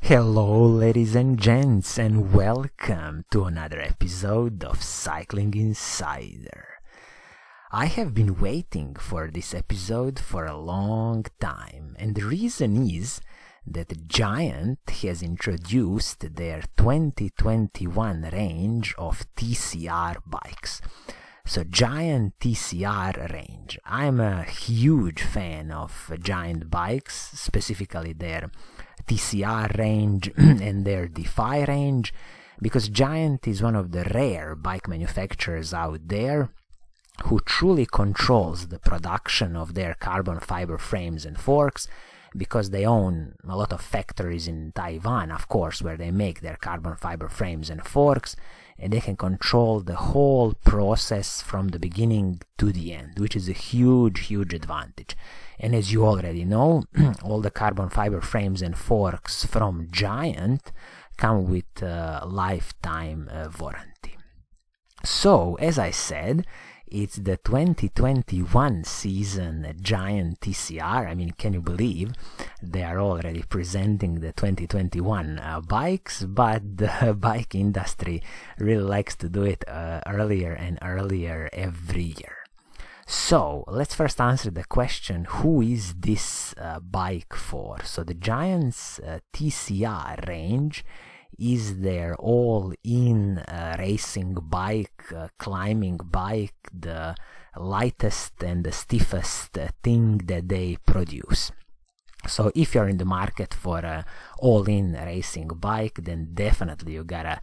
Hello ladies and gents, and welcome to another episode of Cycling Insider. I have been waiting for this episode for a long time, and the reason is that Giant has introduced their 2021 range of TCR bikes. So Giant TCR range. I'm a huge fan of Giant bikes, specifically their TCR range and their Defy range, because Giant is one of the rare bike manufacturers out there who truly controls the production of their carbon fiber frames and forks, because they own a lot of factories in Taiwan, of course, where they make their carbon fiber frames and forks, and they can control the whole process from the beginning to the end, which is a huge advantage. And as you already know, all the carbon fiber frames and forks from Giant come with a lifetime warranty. So, as I said, it's the 2021 season Giant TCR. I mean, can you believe they are already presenting the 2021 bikes, but the bike industry really likes to do it earlier and earlier every year. So, let's first answer the question, who is this bike for? So, the Giant's TCR range is their all-in racing bike, climbing bike, the lightest and the stiffest thing that they produce. So if you're in the market for a all-in racing bike, then definitely you gotta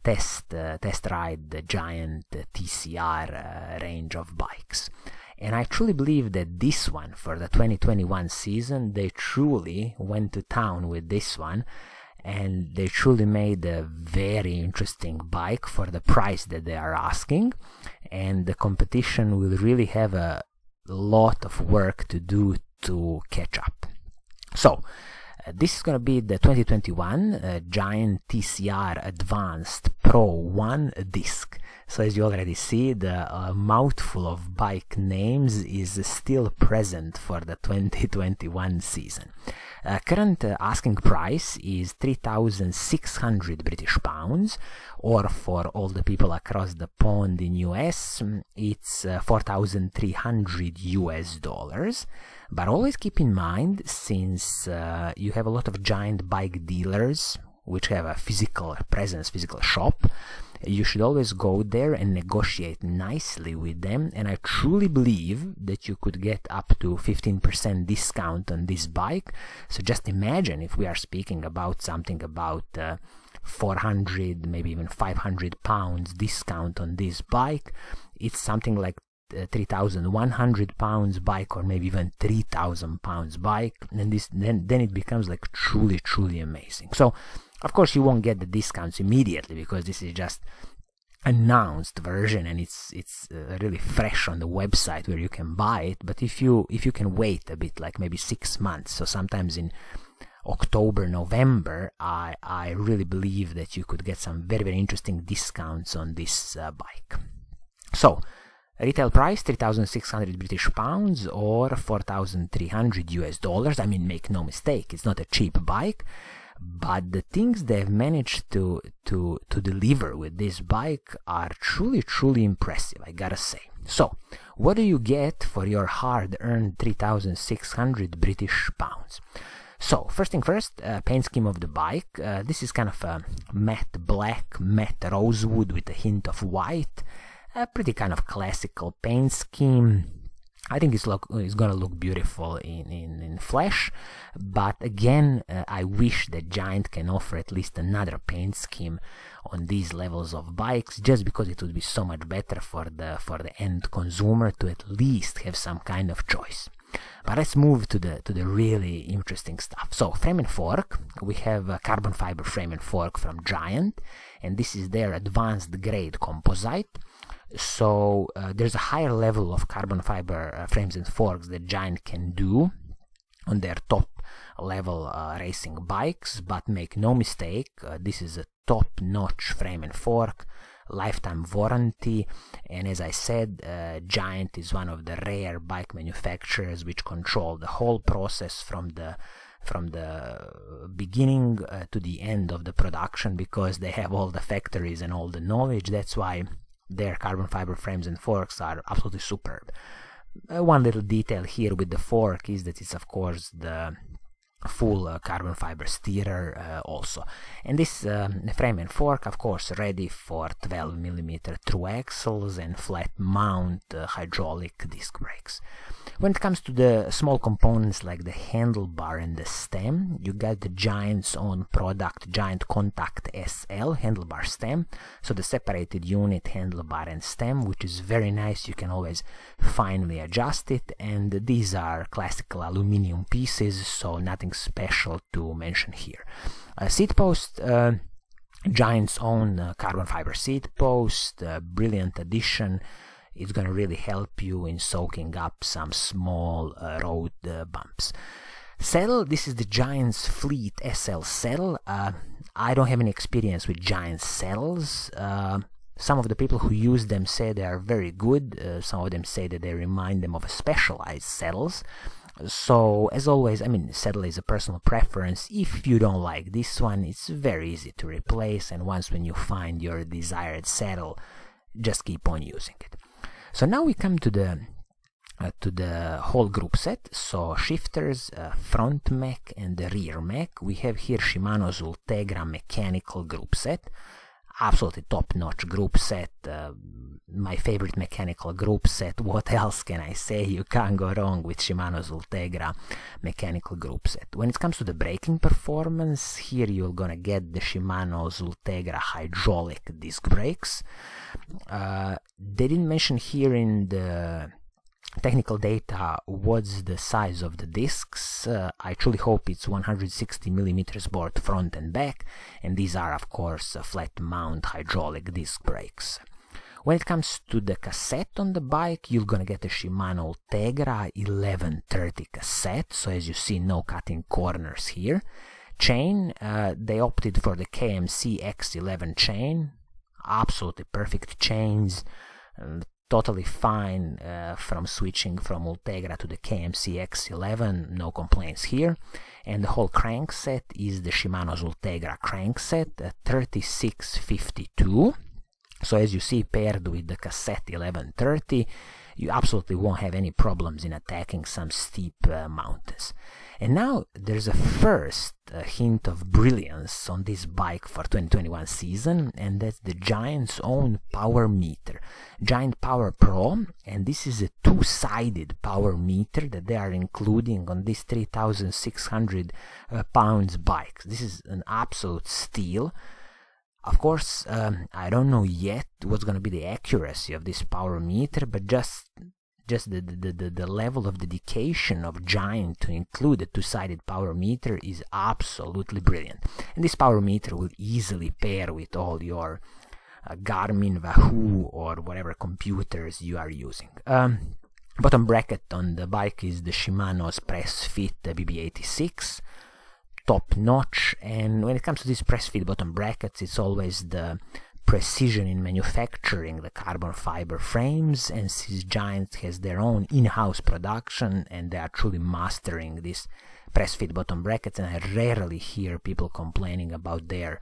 test ride the Giant TCR range of bikes. And I truly believe that this one, for the 2021 season, they truly went to town with this one, and they truly made a very interesting bike for the price that they are asking, and the competition will really have a lot of work to do to catch up. So this is going to be the 2021 Giant TCR Advanced Pro 1 disc. So as you already see, the mouthful of bike names is still present for the 2021 season. Current asking price is 3,600 British pounds, or for all the people across the pond in US, it's 4,300 US dollars. But always keep in mind, since you have a lot of Giant bike dealers which have a physical presence, physical shop, you should always go there and negotiate nicely with them, and I truly believe that you could get up to 15% discount on this bike. So just imagine if we are speaking about something about 400, maybe even 500 pounds discount on this bike. It's something like 3,100 pounds bike, or maybe even 3,000 pounds bike, and then it becomes like truly amazing. So of course you won't get the discounts immediately, because this is just announced version and it's really fresh on the website where you can buy it. But if you can wait a bit, like maybe 6 months, so sometimes in October, November, I really believe that you could get some very interesting discounts on this bike. So retail price 3,600 British pounds or 4,300 US dollars. I mean, make no mistake, it's not a cheap bike, but the things they've managed to deliver with this bike are truly impressive, I gotta say. So, what do you get for your hard-earned 3,600 British pounds? So, first thing first, paint scheme of the bike. This is kind of a matte black, matte rosewood with a hint of white. A pretty kind of classical paint scheme. I think it's gonna look beautiful in flesh, but again, I wish that Giant can offer at least another paint scheme on these levels of bikes, just because it would be so much better for the end consumer to at least have some kind of choice. But let's move to the really interesting stuff. So, frame and fork, we have a carbon fiber frame and fork from Giant, and this is their advanced grade composite. So there's a higher level of carbon fiber frames and forks that Giant can do on their top level racing bikes, but make no mistake, this is a top-notch frame and fork, lifetime warranty, and as I said, Giant is one of the rare bike manufacturers which control the whole process from the from the beginning to the end of the production, because they have all the factories and all the knowledge. That's why their carbon fiber frames and forks are absolutely superb. One little detail here with the fork is that it's of course the full carbon fiber steerer also, and this frame and fork of course ready for 12mm through axles and flat mount hydraulic disc brakes. When it comes to the small components like the handlebar and the stem, you got the Giant's own product, Giant Contact SL handlebar stem, so the separated unit handlebar and stem, which is very nice. You can always finely adjust it, and these are classical aluminum pieces, so nothing special to mention here. Seat post, Giant's own carbon fiber seat post, brilliant addition. It's going to really help you in soaking up some small road bumps. Saddle, this is the Giant's Fleet SL saddle. I don't have any experience with Giant saddles. Some of the people who use them say they are very good. Some of them say that they remind them of specialized saddles. So, as always, I mean, saddle is a personal preference. If you don't like this one, it's very easy to replace, and once when you find your desired saddle, just keep on using it. So now we come to the whole group set. So shifters, front mech and the rear mech. We have here Shimano's Ultegra mechanical group set. Absolutely top-notch group set. My favorite mechanical group set. What else can I say? You can't go wrong with Shimano's Ultegra mechanical group set. When it comes to the braking performance, here you're gonna get the Shimano's Ultegra hydraulic disc brakes. They didn't mention here in the technical data what's the size of the discs. I truly hope it's 160mm both front and back, and these are of course flat mount hydraulic disc brakes. When it comes to the cassette on the bike, you're gonna get a Shimano Ultegra 1130 cassette, so as you see, no cutting corners here. Chain, they opted for the KMC X11 chain. Absolutely perfect chains, totally fine from switching from Ultegra to the KMC X11, no complaints here. And the whole crankset is the Shimano's Ultegra crankset 3652. So as you see, paired with the cassette 1130, you absolutely won't have any problems in attacking some steep mountains. And now there's a first hint of brilliance on this bike for 2021 season, and that's the Giant's own power meter, Giant Power Pro, and this is a two-sided power meter that they are including on this 3,600 pounds bike. This is an absolute steal. Of course, I don't know yet what's going to be the accuracy of this power meter, but just the level of dedication of Giant to include a two-sided power meter is absolutely brilliant. And this power meter will easily pair with all your Garmin, Wahoo, or whatever computers you are using. Bottom bracket on the bike is the Shimano's Press Fit BB86. Top notch, and when it comes to these press fit bottom brackets, it's always the precision in manufacturing the carbon fiber frames, and since Giant has their own in-house production and they are truly mastering these press fit bottom brackets, and I rarely hear people complaining about their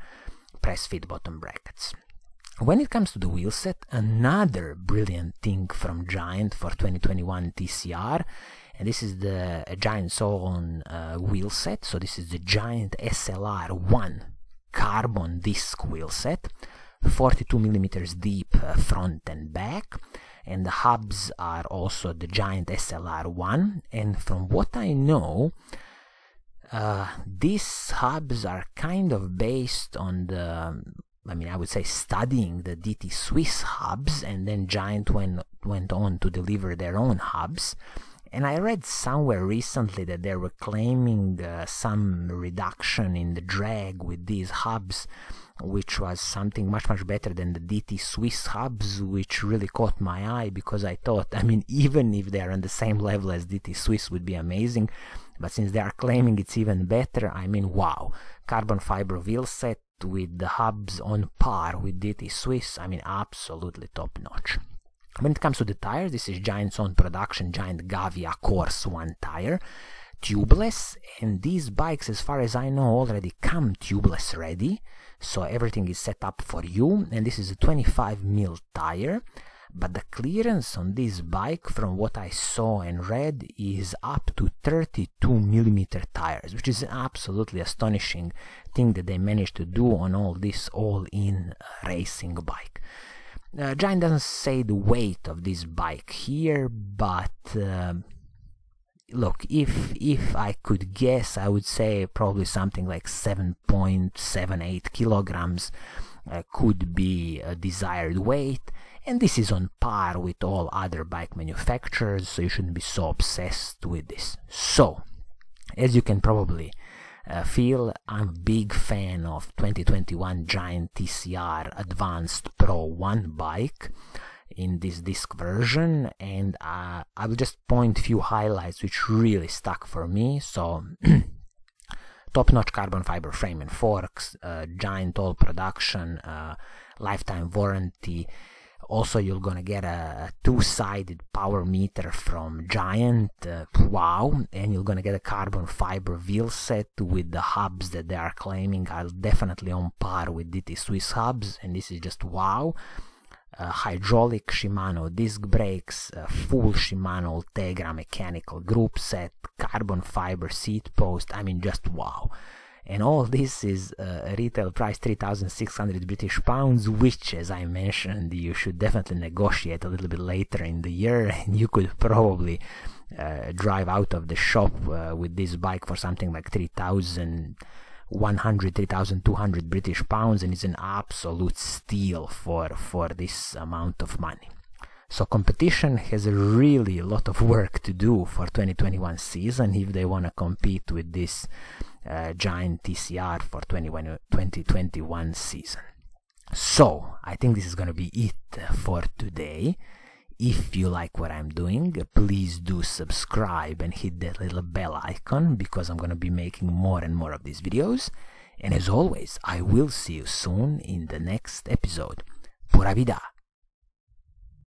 press fit bottom brackets. When it comes to the wheel set, another brilliant thing from Giant for 2021 TCR, and this is the Giant's own wheel set. So this is the Giant SLR1 carbon disc wheel set, 42mm deep front and back, and the hubs are also the Giant SLR1. And from what I know, these hubs are kind of based on the, I would say, studying the DT Swiss hubs, and then Giant went on to deliver their own hubs. And I read somewhere recently that they were claiming some reduction in the drag with these hubs, which was something much better than the DT Swiss hubs, which really caught my eye, because I thought, even if they are on the same level as DT Swiss would be amazing, but since they are claiming it's even better, wow, carbon fiber wheel set with the hubs on par with DT Swiss, absolutely top notch. When it comes to the tires, this is Giant's own production Giant Gavia Course 1 tire, tubeless, and these bikes, as far as I know, already come tubeless ready, so everything is set up for you. And this is a 25mm tire, but the clearance on this bike, from what I saw and read, is up to 32mm tires, which is an absolutely astonishing thing that they managed to do on all this all-in racing bike. Giant doesn't say the weight of this bike here, but look, if I could guess, I would say probably something like 7.78 kilograms could be a desired weight, and this is on par with all other bike manufacturers, so you shouldn't be so obsessed with this. So, as you can probably feel, I'm a big fan of 2021 Giant TCR Advanced Pro 1 bike in this disc version, and I will just point a few highlights which really stuck for me. So top-notch carbon fiber frame and forks, Giant all production, lifetime warranty. Also, you're gonna get a two-sided power meter from Giant, wow, and you're gonna get a carbon fiber wheel set with the hubs that they are claiming are definitely on par with DT Swiss hubs, and this is just wow. Hydraulic Shimano disc brakes, full Shimano Ultegra mechanical group set, carbon fiber seat post, I mean, just wow. And all this is a retail price 3,600 British pounds, which, as I mentioned, you should definitely negotiate a little bit later in the year, and you could probably drive out of the shop with this bike for something like 3,100, 3,200 British pounds, and it's an absolute steal for this amount of money. So competition has really a lot of work to do for 2021 season if they want to compete with this Giant TCR for 2021 season. So I think this is going to be it for today. If you like what I'm doing, please do subscribe and hit that little bell icon, because I'm going to be making more and more of these videos. And as always, I will see you soon in the next episode. Pura Vida!